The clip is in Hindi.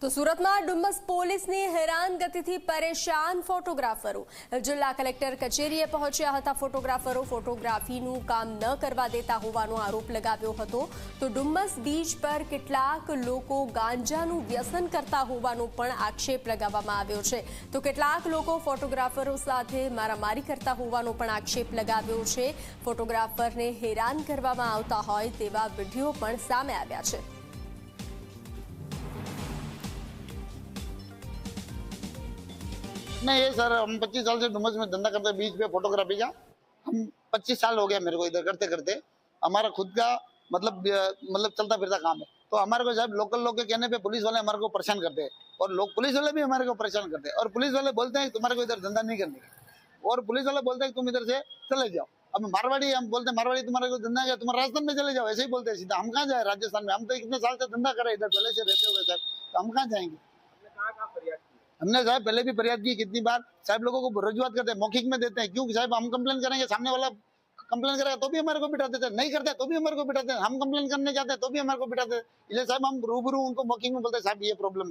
તો સુરતમાં ડુમ્મસ પોલીસની હેરાનગતિથી પરેશાન ફોટોગ્રાફરો જિલ્લા કલેક્ટર કચેરીએ પહોંચ્યા હતા। ફોટોગ્રાફરો ફોટોગ્રાફીનું કામ ન કરવા દેતા હોવાનો આરોપ લગાવ્યો હતો। તો ડુમ્મસ બીચ પર કેટલાક લોકો ગાંજાનું વ્યસન કરતા હોવાનો પણ આક્ષેપ લગાવવામાં આવ્યો છે। તો કેટલાક લોકો ફોટોગ્રાફરો સાથે મારામારી કરતા હોવાનો પણ આક્ષેપ લગાવ્યો છે। ફોટોગ્રાફરને હેરાન કરવામાં આવતા હોય તેવા વિડીયો પણ સામે આવ્યા છે। नहीं ये सर, हम 25 साल से डुमस में धंधा करते हैं बीच पे फोटोग्राफी का। हम 25 साल हो गया मेरे को इधर करते करते। हमारा खुद का मतलब चलता फिरता काम है। तो हमारे को साहब लोकल लोग के कहने पे पुलिस वाले हमारे को परेशान करते हैं, और लोग पुलिस वाले भी हमारे को परेशान करते हैं। और पुलिस वाले बोलते हैं तुम्हारे को इधर धंधा नहीं करने का, और पुलिस वाले बोलते हैं तुम इधर से चले जाओ। अब मारवाड़ी हम बोलते हैं मारवाड़ी तुम्हारे को धंधा है, तुम्हारे राजस्थान में चले जाओ, ऐसे ही बोलते हैं सीधा। हम कहाँ जाए राजस्थान में? हम तो इतने साल से धंधा करे इधर पहले से रहते हुए साहब, तो हम कहाँ जाएंगे? हमने साहब पहले भी फरियाद की कितनी बार। साहब लोगों को रजुआत करते हैं, मौखिक में देते हैं। क्यों साहब? हम कंप्लेन करेंगे, सामने वाला कंप्लेन करेगा तो भी हमारे को बिठा देते हैं, नहीं करते तो भी हमारे को बिठाते हैं। हम कंप्लेन करने जाते हैं तो भी हमारे को बिठाते हैं। इसलिए साहब हम रूबरू उनको मौखिक में बोलते हैं साहब ये प्रॉब्लम है।